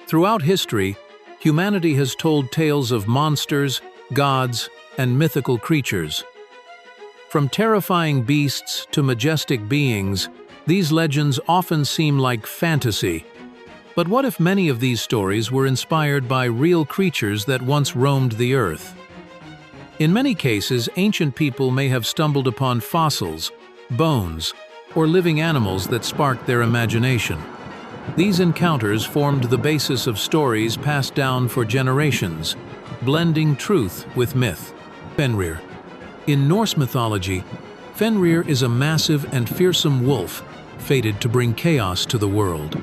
Throughout history, humanity has told tales of monsters, gods, and mythical creatures. From terrifying beasts to majestic beings, these legends often seem like fantasy. But what if many of these stories were inspired by real creatures that once roamed the earth? In many cases, ancient people may have stumbled upon fossils, bones, or living animals that sparked their imagination. These encounters formed the basis of stories passed down for generations, blending truth with myth. Fenrir. In Norse mythology, Fenrir is a massive and fearsome wolf, fated to bring chaos to the world.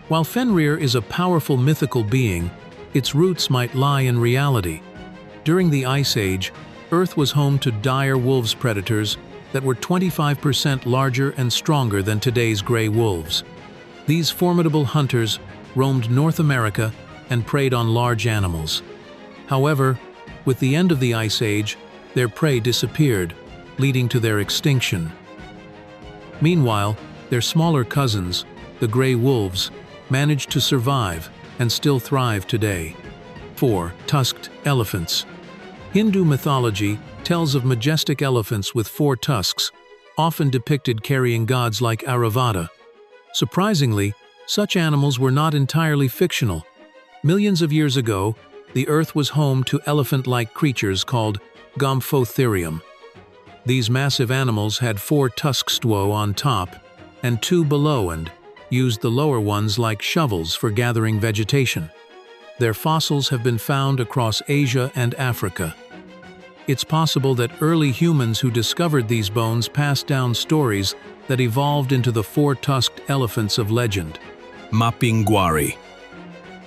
While Fenrir is a powerful mythical being, its roots might lie in reality. During the Ice Age, Earth was home to dire wolves predators that were 25% larger and stronger than today's gray wolves. These formidable hunters roamed North America and preyed on large animals. However, with the end of the Ice Age, their prey disappeared, leading to their extinction. Meanwhile, their smaller cousins, the gray wolves, managed to survive and still thrive today. 4. Tusked elephants. Hindu mythology tells of majestic elephants with 4 tusks, often depicted carrying gods like Airavata. Surprisingly, such animals were not entirely fictional. Millions of years ago, the Earth was home to elephant-like creatures called Gomphotherium. These massive animals had 4 tusks on top and 2 below and used the lower ones like shovels for gathering vegetation. Their fossils have been found across Asia and Africa. It's possible that early humans who discovered these bones passed down stories that evolved into the 4-tusked elephants of legend. Guari.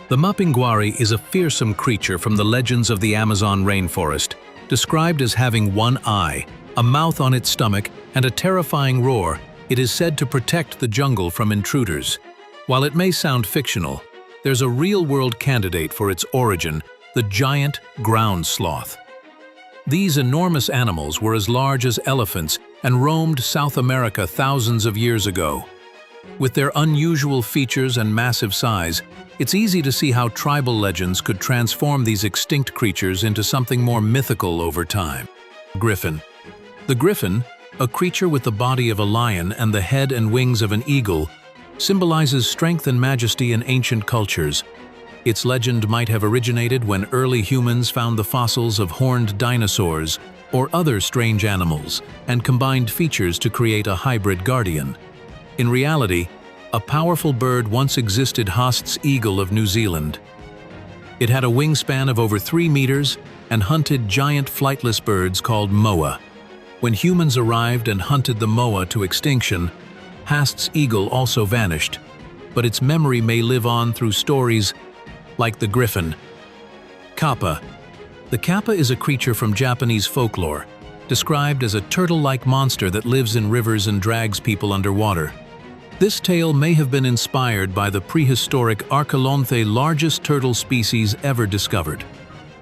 The Guari is a fearsome creature from the legends of the Amazon rainforest, described as having 1 eye, a mouth on its stomach, and a terrifying roar. It is said to protect the jungle from intruders. While it may sound fictional, there's a real-world candidate for its origin, the giant ground sloth. These enormous animals were as large as elephants and roamed South America thousands of years ago. With their unusual features and massive size, it's easy to see how tribal legends could transform these extinct creatures into something more mythical over time. Griffin. The griffin, a creature with the body of a lion and the head and wings of an eagle, symbolizes strength and majesty in ancient cultures. Its legend might have originated when early humans found the fossils of horned dinosaurs or other strange animals and combined features to create a hybrid guardian. In reality, a powerful bird once existed, Haast's eagle of New Zealand. It had a wingspan of over 3 meters and hunted giant flightless birds called moa. When humans arrived and hunted the moa to extinction, Haast's eagle also vanished, but its memory may live on through stories like the griffin. Kappa. The kappa is a creature from Japanese folklore, described as a turtle-like monster that lives in rivers and drags people underwater. This tale may have been inspired by the prehistoric Archelonte, largest turtle species ever discovered.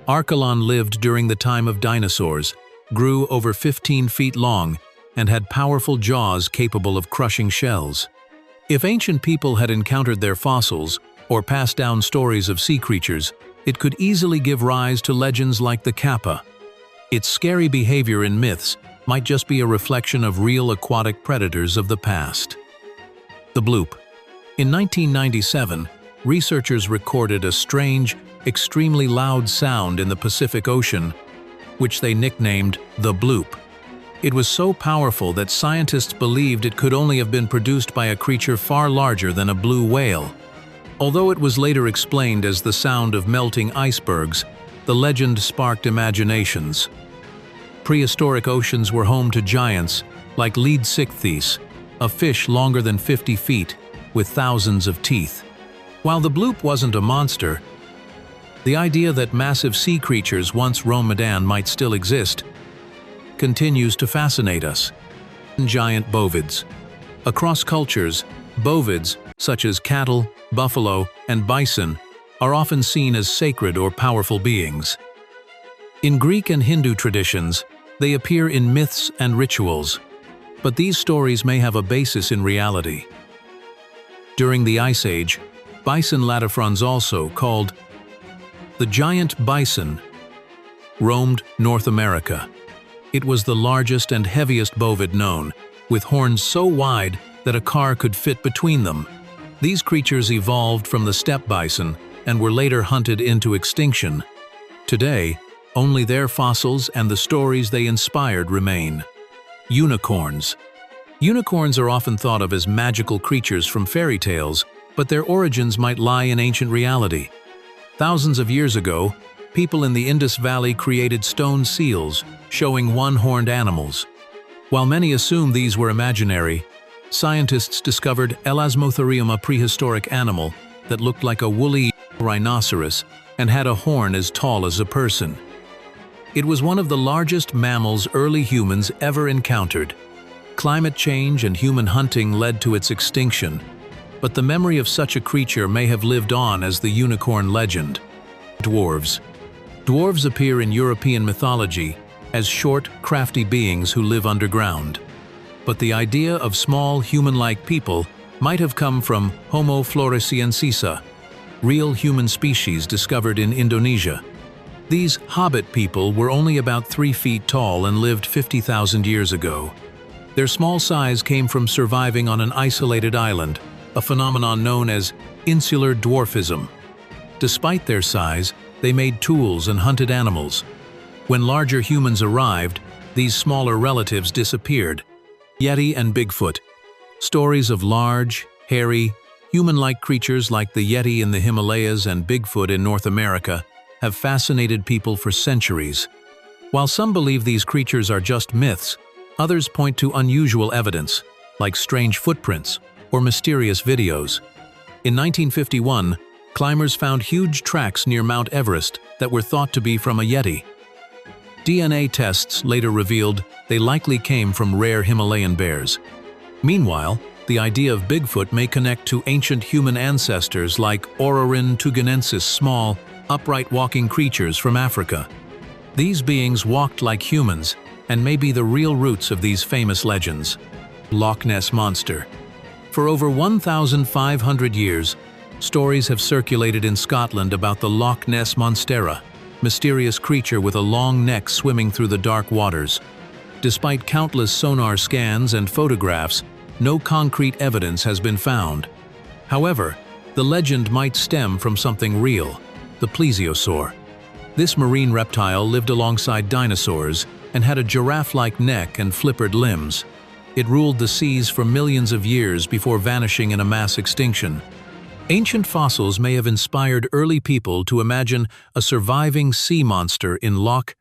Archelon lived during the time of dinosaurs, grew over 15 feet long, and had powerful jaws capable of crushing shells. If ancient people had encountered their fossils or passed down stories of sea creatures, it could easily give rise to legends like the kappa. Its scary behavior in myths might just be a reflection of real aquatic predators of the past. The bloop. In 1997, researchers recorded a strange, extremely loud sound in the Pacific Ocean, which they nicknamed the bloop. It was so powerful that scientists believed it could only have been produced by a creature far larger than a blue whale. Although it was later explained as the sound of melting icebergs, the legend sparked imaginations. Prehistoric oceans were home to giants like Leedsichthys, a fish longer than 50 feet with thousands of teeth. While the bloop wasn't a monster, the idea that massive sea creatures once roamed might still exist continues to fascinate us. Giant bovids. Across cultures, bovids, such as cattle, buffalo, and bison, are often seen as sacred or powerful beings. In Greek and Hindu traditions, they appear in myths and rituals, but these stories may have a basis in reality. During the Ice Age, Bison latifrons, also called the giant bison, roamed North America. It was the largest and heaviest bovid known, with horns so wide that a car could fit between them. These creatures evolved from the steppe bison and were later hunted into extinction. Today, only their fossils and the stories they inspired remain. Unicorns. Unicorns are often thought of as magical creatures from fairy tales, but their origins might lie in ancient reality. Thousands of years ago, people in the Indus Valley created stone seals showing one-horned animals. While many assume these were imaginary, scientists discovered Elasmotherium, a prehistoric animal that looked like a woolly rhinoceros and had a horn as tall as a person. It was one of the largest mammals early humans ever encountered. Climate change and human hunting led to its extinction, but the memory of such a creature may have lived on as the unicorn legend. Dwarves. Dwarves appear in European mythology as short, crafty beings who live underground. But the idea of small, human-like people might have come from Homo floresiensis, real human species discovered in Indonesia. These hobbit people were only about 3 feet tall and lived 50,000 years ago. Their small size came from surviving on an isolated island, a phenomenon known as insular dwarfism. Despite their size, they made tools and hunted animals. When larger humans arrived, these smaller relatives disappeared. Yeti and Bigfoot. Stories of large, hairy, human-like creatures like the Yeti in the Himalayas and Bigfoot in North America have fascinated people for centuries. While some believe these creatures are just myths, others point to unusual evidence, like strange footprints or mysterious videos. In 1951, climbers found huge tracks near Mount Everest that were thought to be from a Yeti. DNA tests later revealed they likely came from rare Himalayan bears. Meanwhile, the idea of Bigfoot may connect to ancient human ancestors like Orrorin tugenensis, small, upright walking creatures from Africa. These beings walked like humans and may be the real roots of these famous legends. Loch Ness Monster. For over 1,500 years, stories have circulated in Scotland about the Loch Ness Monstera, mysterious creature with a long neck swimming through the dark waters. Despite countless sonar scans and photographs, no concrete evidence has been found. However, the legend might stem from something real, the plesiosaur. This marine reptile lived alongside dinosaurs and had a giraffe-like neck and flippered limbs. It ruled the seas for millions of years before vanishing in a mass extinction. Ancient fossils may have inspired early people to imagine a surviving sea monster in Loch